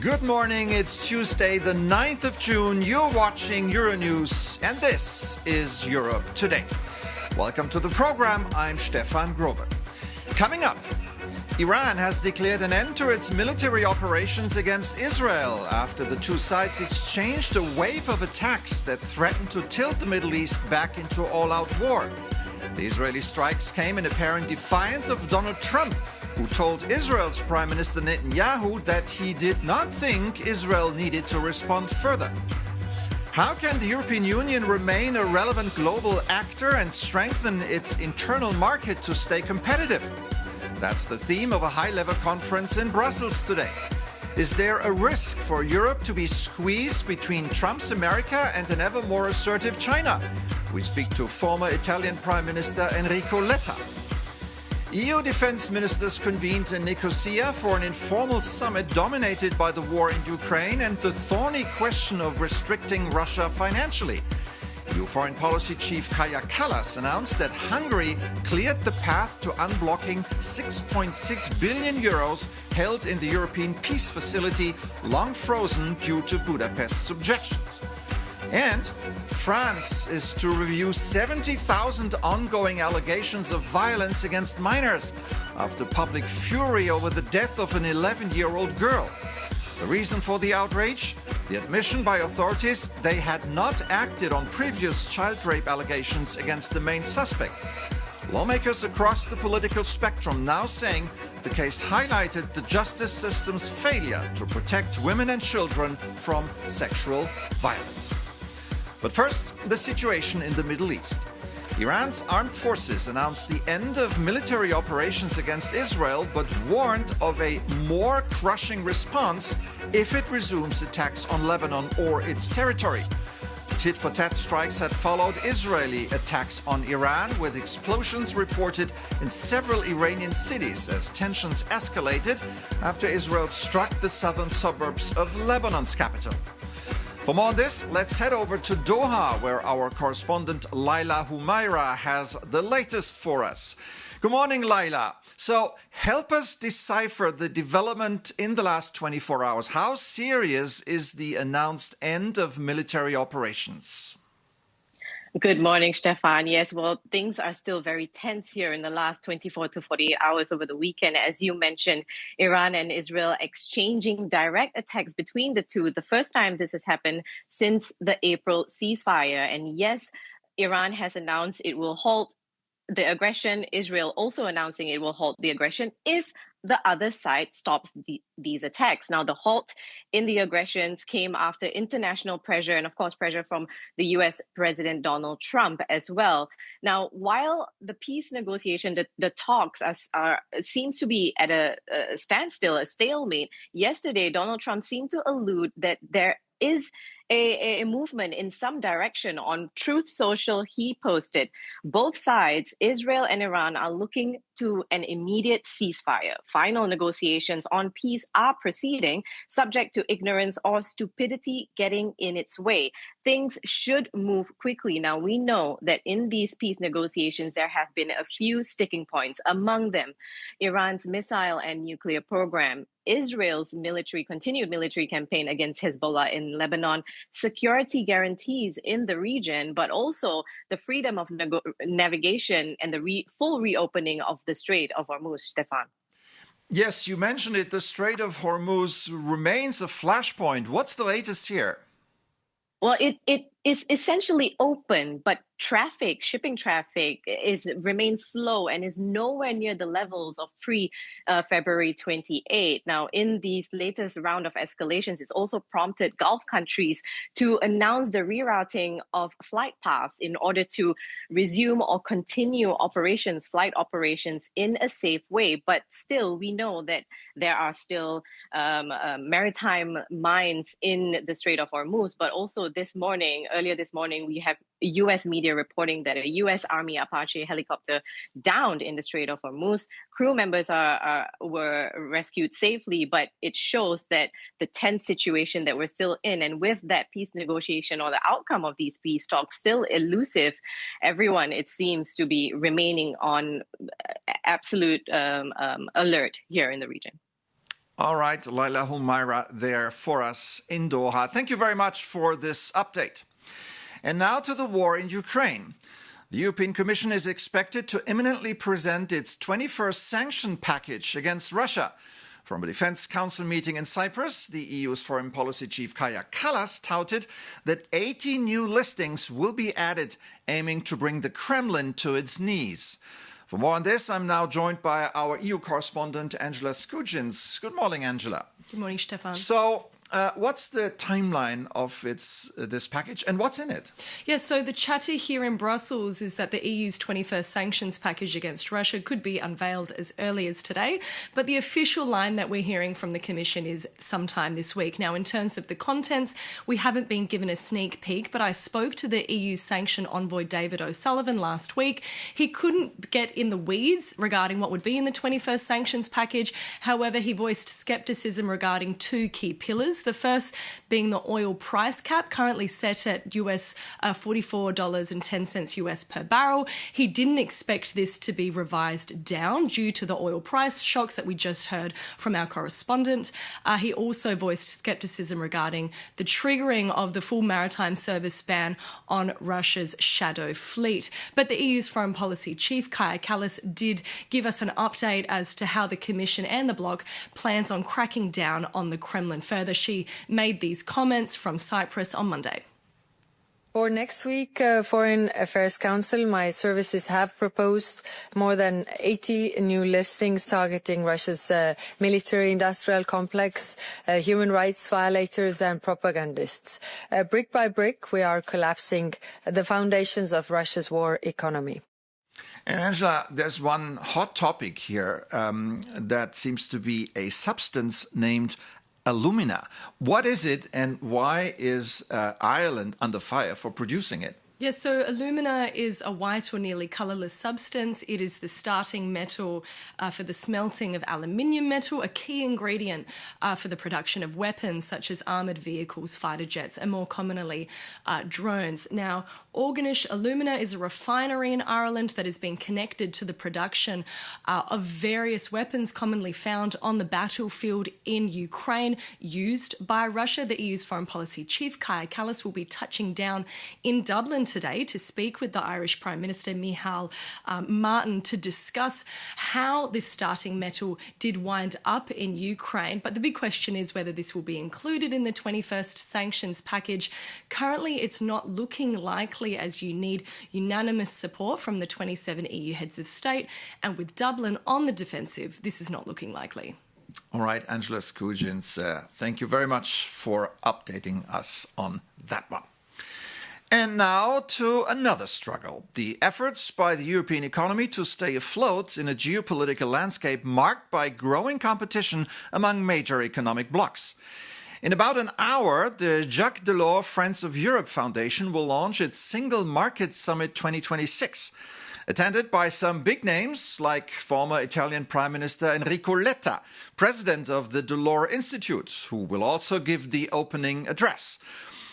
Good morning, it's Tuesday, the 9th of June. You're watching Euronews, and this is Europe Today. Welcome to the program. I'm Stefan Grobe. Coming up, Iran has declared an end to its military operations against Israel after the two sides exchanged a wave of attacks that threatened to tilt the Middle East back into all-out war. The Israeli strikes came in apparent defiance of Donald Trump, who told Israel's Prime Minister Netanyahu that he did not think Israel needed to respond further. How can the European Union remain a relevant global actor and strengthen its internal market to stay competitive? That's the theme of a high-level conference in Brussels today. Is there a risk for Europe to be squeezed between Trump's America and an ever more assertive China? We speak to former Italian Prime Minister Enrico Letta. EU defense ministers convened in Nicosia for an informal summit dominated by the war in Ukraine and the thorny question of restricting Russia financially. EU Foreign Policy Chief Kaja Kallas announced that Hungary cleared the path to unblocking 6.6 billion euros held in the European Peace Facility, long frozen due to Budapest's objections. And France is to review 70,000 ongoing allegations of violence against minors after public fury over the death of an 11-year-old girl. The reason for the outrage? The admission by authorities they had not acted on previous child rape allegations against the main suspect. Lawmakers across the political spectrum now saying the case highlighted the justice system's failure to protect women and children from sexual violence. But first, the situation in the Middle East. Iran's armed forces announced the end of military operations against Israel, but warned of a more crushing response if it resumes attacks on Lebanon or its territory. Tit-for-tat strikes had followed Israeli attacks on Iran, with explosions reported in several Iranian cities as tensions escalated after Israel struck the southern suburbs of Lebanon's capital. For more on this, let's head over to Doha, where our correspondent Laila Humaira has the latest for us. Good morning, Laila. So help us decipher the development in the last 24 hours. How serious is the announced end of military operations? Good morning, Stefan. Yes, well, things are still very tense here in the last 24 to 48 hours over the weekend. As you mentioned, Iran and Israel exchanging direct attacks between the two. The first time this has happened since the April ceasefire. And yes, Iran has announced it will halt the aggression. Israel also announcing it will halt the aggression if the other side stops these attacks. Now, the halt in the aggressions came after international pressure and, of course, pressure from the U.S. President Donald Trump as well. Now, while the peace negotiation, the talks seems to be at a standstill, a stalemate, yesterday Donald Trump seemed to allude that there is a movement in some direction. On Truth Social, he posted, both sides, Israel and Iran, are looking to an immediate ceasefire. Final negotiations on peace are proceeding, subject to ignorance or stupidity getting in its way. Things should move quickly. Now, we know that in these peace negotiations, there have been a few sticking points, among them Iran's missile and nuclear program, Israel's continued military campaign against Hezbollah in Lebanon, security guarantees in the region, but also the freedom of navigation and the full reopening of the Strait of Hormuz, Stefan. Yes, you mentioned it. The Strait of Hormuz remains a flashpoint. What's the latest here? Well, it is essentially open, but shipping traffic remains slow and is nowhere near the levels of pre-February 28. Now, in these latest round of escalations, it's also prompted Gulf countries to announce the rerouting of flight paths in order to resume or continue flight operations in a safe way. But still, we know that there are still maritime mines in the Strait of Hormuz. But also this morning, earlier this morning, we have U.S. media reporting that a U.S. Army Apache helicopter downed in the Strait of Hormuz. Crew members were rescued safely, but it shows that the tense situation that we're still in, and with that peace negotiation or the outcome of these peace talks still elusive, everyone, it seems, to be remaining on absolute alert here in the region. All right, Laila Humaira there for us in Doha. Thank you very much for this update. And now to the war in Ukraine. The European Commission is expected to imminently present its 21st sanction package against Russia. From a Defense Council meeting in Cyprus, the EU's foreign policy chief Kaja Kallas touted that 80 new listings will be added, aiming to bring the Kremlin to its knees. For more on this, I'm now joined by our EU correspondent, Angela Skujins. Good morning, Angela. Good morning, Stefan. So, what's the timeline of this package and what's in it? Yes, so the chatter here in Brussels is that the EU's 21st sanctions package against Russia could be unveiled as early as today, but the official line that we're hearing from the Commission is sometime this week. Now, in terms of the contents, we haven't been given a sneak peek, but I spoke to the EU sanction envoy David O'Sullivan last week. He couldn't get in the weeds regarding what would be in the 21st sanctions package. However, he voiced scepticism regarding two key pillars. The first being the oil price cap, currently set at US $44.10 US per barrel. He didn't expect this to be revised down due to the oil price shocks that we just heard from our correspondent. He also voiced scepticism regarding the triggering of the full maritime service ban on Russia's shadow fleet. But the EU's foreign policy chief, Kaja Kallas, did give us an update as to how the Commission and the bloc plans on cracking down on the Kremlin further. She made these comments from Cyprus on Monday. For next week, Foreign Affairs Council, my services have proposed more than 80 new listings targeting Russia's military-industrial complex, human rights violators and propagandists. Brick by brick, we are collapsing the foundations of Russia's war economy. And Angela, there's one hot topic here that seems to be a substance named alumina. What is it and why is Ireland under fire for producing it? Yes, so alumina is a white or nearly colourless substance. It is the starting metal for the smelting of aluminium metal, a key ingredient for the production of weapons such as armoured vehicles, fighter jets, and more commonly drones. Now, Organish Alumina is a refinery in Ireland that has been connected to the production of various weapons commonly found on the battlefield in Ukraine used by Russia. The EU's foreign policy chief, Kaja Kallas, will be touching down in Dublin today to speak with the Irish Prime Minister Micheál Martin to discuss how this starting metal did wind up in Ukraine. But the big question is whether this will be included in the 21st sanctions package. Currently, it's not looking likely, as you need unanimous support from the 27 EU heads of state. And with Dublin on the defensive, this is not looking likely. All right, Angela Skujins, thank you very much for updating us on that one. And now to another struggle, the efforts by the European economy to stay afloat in a geopolitical landscape marked by growing competition among major economic blocs. In about an hour, the Jacques Delors Friends of Europe Foundation will launch its Single Market Summit 2026, attended by some big names like former Italian Prime Minister Enrico Letta, president of the Delors Institute, who will also give the opening address.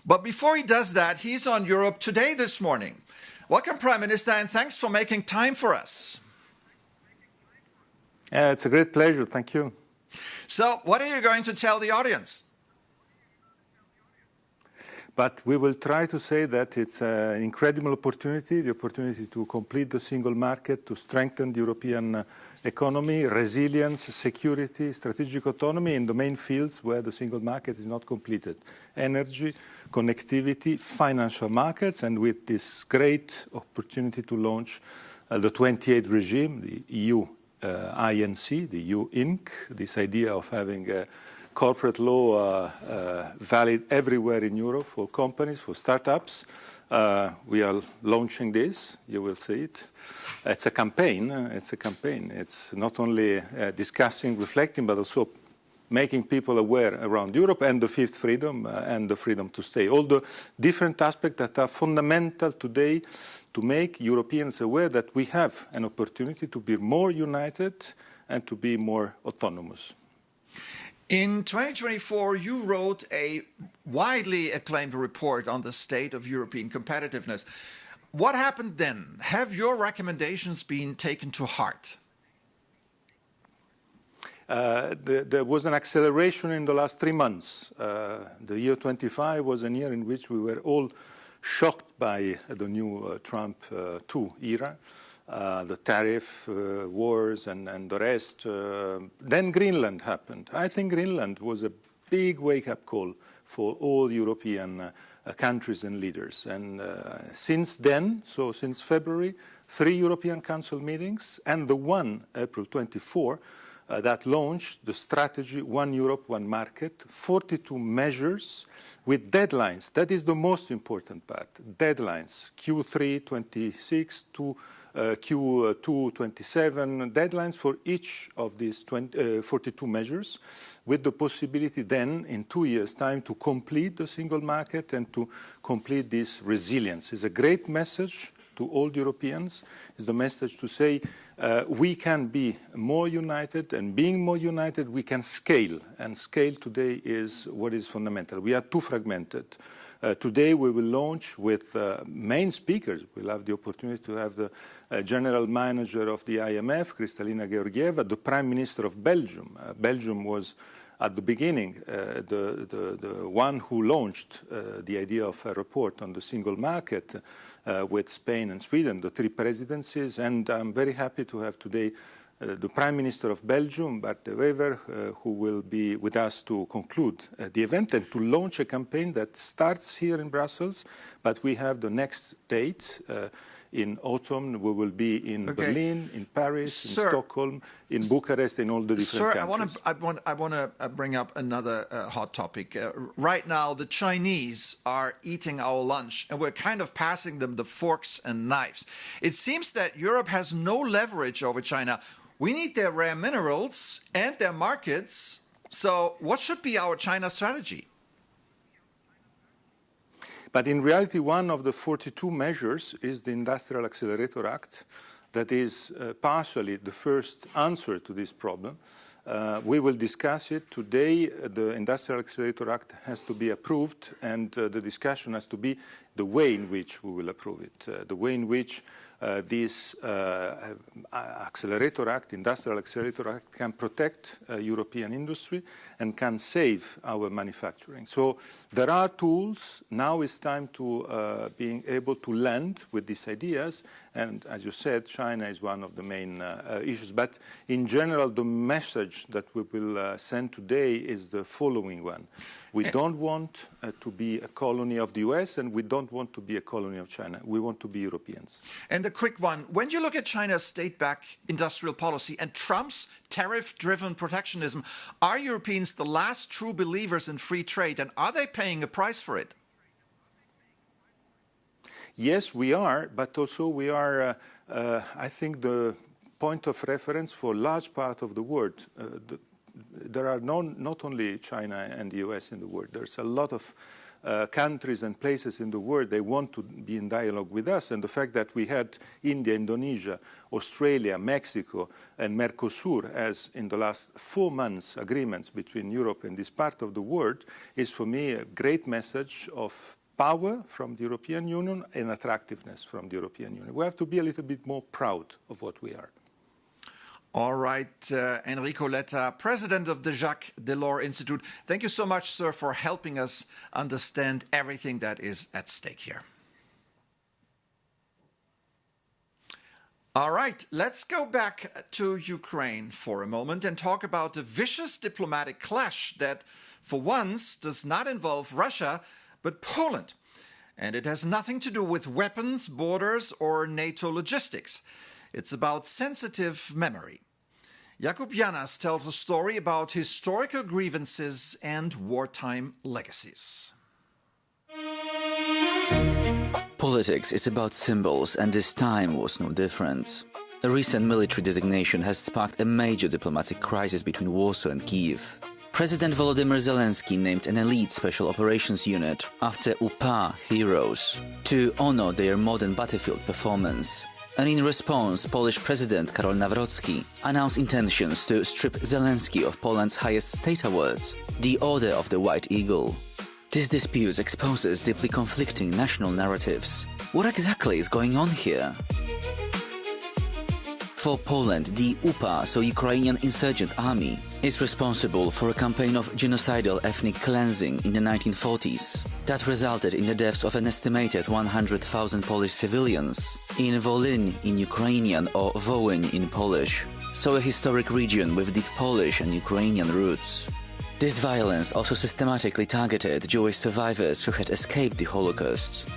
But before he does that, he's on Europe Today this morning. Welcome, Prime Minister, and thanks for making time for us. It's a great pleasure. Thank you. So, what are you going to tell the audience? But we will try to say that it's an incredible opportunity, the opportunity to complete the single market, to strengthen the European economy, resilience, security, strategic autonomy in the main fields where the single market is not completed. Energy, connectivity, financial markets, and with this great opportunity to launch the 28 regime, the EU INC, the EU Inc., this idea of having corporate law valid everywhere in Europe for companies, for startups. We are launching this. You will see it. It's a campaign. It's not only discussing, reflecting, but also making people aware around Europe, and the fifth freedom and the freedom to stay. All the different aspects that are fundamental today to make Europeans aware that we have an opportunity to be more united and to be more autonomous. In 2024, you wrote a widely acclaimed report on the state of European competitiveness. What happened then? Have your recommendations been taken to heart? There was an acceleration in the last 3 months. The year 25 was a year in which we were all shocked by the new Trump 2 era, the tariff wars and the rest. Then Greenland happened. I think Greenland was a big wake-up call for all European countries and leaders. And since then, so since February, 3 European Council meetings and the one, April 24, that launched the strategy One Europe, One Market, 42 measures with deadlines. That is the most important part. Deadlines, Q3 26 to Q2 27, deadlines for each of these 42 measures, with the possibility then, in 2 years' time, to complete the single market and to complete this resilience. It's a great message to all Europeans. It's the message to say we can be more united, and being more united, we can scale. And scale today is what is fundamental. We are too fragmented. Today we will launch with main speakers. We'll have the opportunity to have the General Manager of the IMF, Kristalina Georgieva, the Prime Minister of Belgium. Belgium was at the beginning the one who launched the idea of a report on the single market with Spain and Sweden, the 3 presidencies. And I'm very happy to have today the Prime Minister of Belgium, Bart de Wever, who will be with us to conclude the event and to launch a campaign that starts here in Brussels, but we have the next date. In autumn, we will be in Berlin, in Paris, in Stockholm, in Bucharest, in all the different countries. I want to bring up another hot topic. Right now, the Chinese are eating our lunch, and we're kind of passing them the forks and knives. It seems that Europe has no leverage over China. We need their rare minerals and their markets. So what should be our China strategy? But in reality, one of the 42 measures is the Industrial Accelerator Act. That is partially the first answer to this problem. We will discuss it today. The Industrial Accelerator Act has to be approved, and the discussion has to be the way in which we will approve it, the way in which this Accelerator Act, Industrial Accelerator Act, can protect European industry and can save our manufacturing. So there are tools. Now it's time to being able to land with these ideas. And as you said, China is one of the main issues. But in general, the message that we will send today is the following one. We don't want to be a colony of the US, and we don't want to be a colony of China. We want to be Europeans. And a quick one. When you look at China's state-backed industrial policy and Trump's tariff-driven protectionism, are Europeans the last true believers in free trade, and are they paying a price for it? Yes, we are, but also we are, I think, the point of reference for a large part of the world. There are not only China and the US in the world. There's a lot of countries and places in the world, they want to be in dialogue with us. And the fact that we had India, Indonesia, Australia, Mexico, and Mercosur as in the last 4 months agreements between Europe and this part of the world is for me a great message of power from the European Union and attractiveness from the European Union. We have to be a little bit more proud of what we are. All right, Enrico Letta, president of the Jacques Delors Institute. Thank you so much, sir, for helping us understand everything that is at stake here. All right, let's go back to Ukraine for a moment and talk about the vicious diplomatic clash that, for once, does not involve Russia, but Poland. And it has nothing to do with weapons, borders, or NATO logistics. It's about sensitive memory. Jacques tells a story about historical grievances and wartime legacies. Politics is about symbols, and this time was no different. A recent military designation has sparked a major diplomatic crisis between Warsaw and Kyiv. President Volodymyr Zelensky named an elite special operations unit after UPA heroes to honor their modern battlefield performance. And in response, Polish President Karol Nawrocki announced intentions to strip Zelensky of Poland's highest state award, the Order of the White Eagle. This dispute exposes deeply conflicting national narratives. What exactly is going on here? For Poland, the UPA, so Ukrainian Insurgent Army, is responsible for a campaign of genocidal ethnic cleansing in the 1940s that resulted in the deaths of an estimated 100,000 Polish civilians in Volyn in Ukrainian or Wołyń in Polish, so a historic region with deep Polish and Ukrainian roots. This violence also systematically targeted Jewish survivors who had escaped the Holocaust.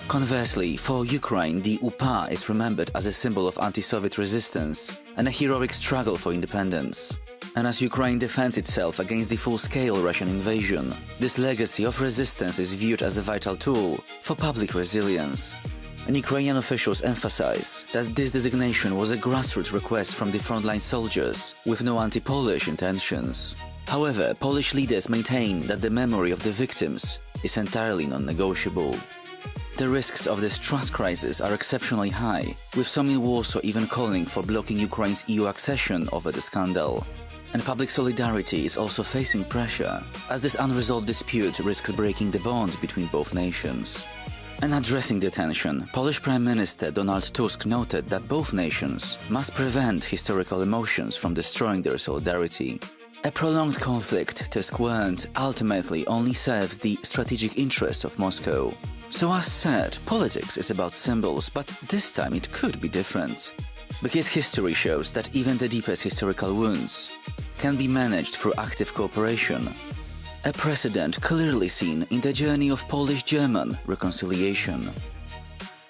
Conversely, for Ukraine, the UPA is remembered as a symbol of anti-Soviet resistance and a heroic struggle for independence. And as Ukraine defends itself against the full-scale Russian invasion, this legacy of resistance is viewed as a vital tool for public resilience. And Ukrainian officials emphasize that this designation was a grassroots request from the frontline soldiers with no anti-Polish intentions. However, Polish leaders maintain that the memory of the victims is entirely non-negotiable. The risks of this trust crisis are exceptionally high, with some in Warsaw even calling for blocking Ukraine's EU accession over the scandal. And public solidarity is also facing pressure, as this unresolved dispute risks breaking the bond between both nations. And addressing the tension, Polish Prime Minister Donald Tusk noted that both nations must prevent historical emotions from destroying their solidarity. A prolonged conflict, Tusk warned, ultimately only serves the strategic interests of Moscow. So as said, politics is about symbols, but this time it could be different. Because history shows that even the deepest historical wounds can be managed through active cooperation. A precedent clearly seen in the journey of Polish-German reconciliation.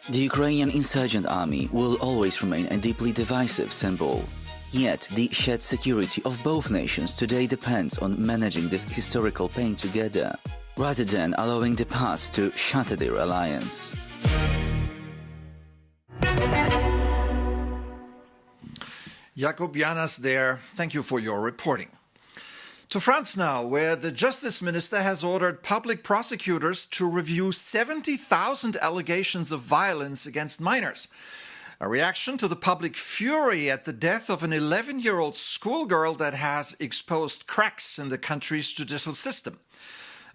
The Ukrainian Insurgent Army will always remain a deeply divisive symbol. Yet, the shared security of both nations today depends on managing this historical pain together, rather than allowing the past to shatter their alliance. Jakub Janas there, thank you for your reporting. To France now, where the Justice Minister has ordered public prosecutors to review 70,000 allegations of violence against minors. A reaction to the public fury at the death of an 11-year-old schoolgirl that has exposed cracks in the country's judicial system.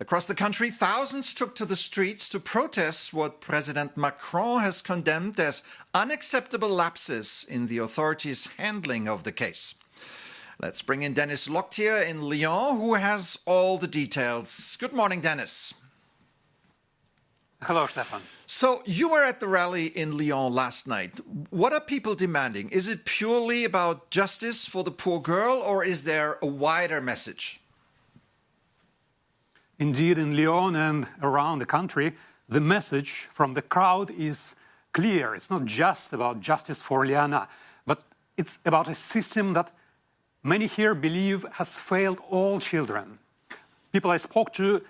Across the country, thousands took to the streets to protest what President Macron has condemned as unacceptable lapses in the authorities' handling of the case. Let's bring in Dennis Locktier in Lyon, who has all the details. Good morning, Dennis. Hello, Stefan. So you were at the rally in Lyon last night. What are people demanding? Is it purely about justice for the poor girl, or is there a wider message? Indeed, in Lyon and around the country, the message from the crowd is clear. It's not just about justice for Liana, but it's about a system that many here believe has failed all children. People I spoke to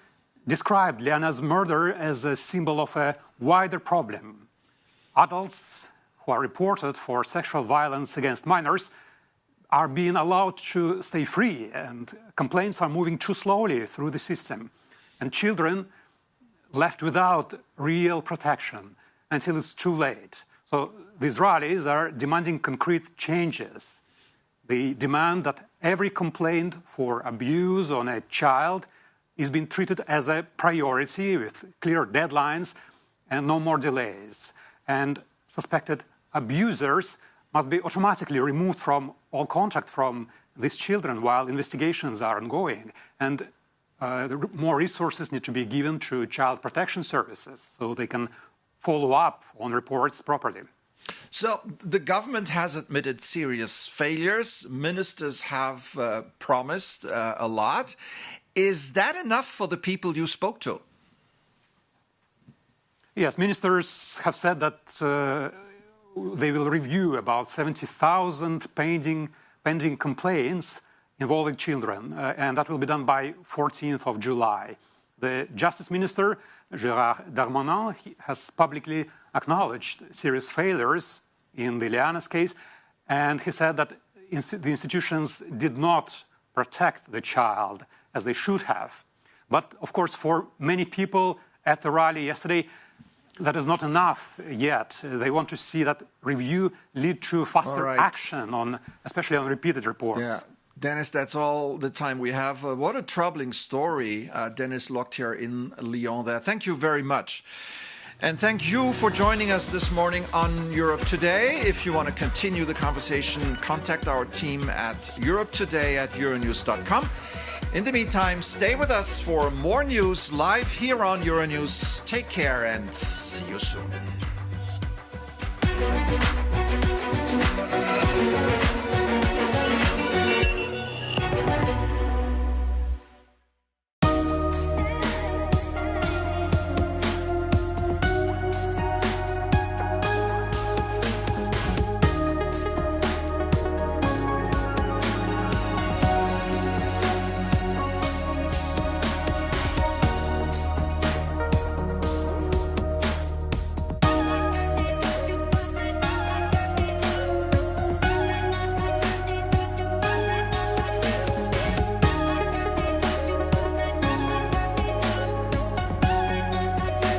described Liana's murder as a symbol of a wider problem. Adults who are reported for sexual violence against minors are being allowed to stay free, and complaints are moving too slowly through the system. And children left without real protection until it's too late. So these rallies are demanding concrete changes. They demand that every complaint for abuse on a child is being treated as a priority with clear deadlines and no more delays. And suspected abusers must be automatically removed from all contact from these children while investigations are ongoing. And more resources need to be given to child protection services so they can follow up on reports properly. So the government has admitted serious failures. Ministers have promised a lot. Is that enough for the people you spoke to? Yes, ministers have said that they will review about 70,000 pending complaints involving children, and that will be done by 14th of July. The Justice Minister, Gérald Darmanin, has publicly acknowledged serious failures in the Liana's case, and he said that the institutions did not protect the child as they should have. But of course, for many people at the rally yesterday, that is not enough yet. They want to see that review lead to faster action, especially on repeated reports. Yeah. Dennis, that's all the time we have. What a troubling story Dennis locked here in Lyon there. Thank you very much. And thank you for joining us this morning on Europe Today. If you want to continue the conversation, contact our team at europetoday@euronews.com. In the meantime, stay with us for more news live here on Euronews. Take care and see you soon.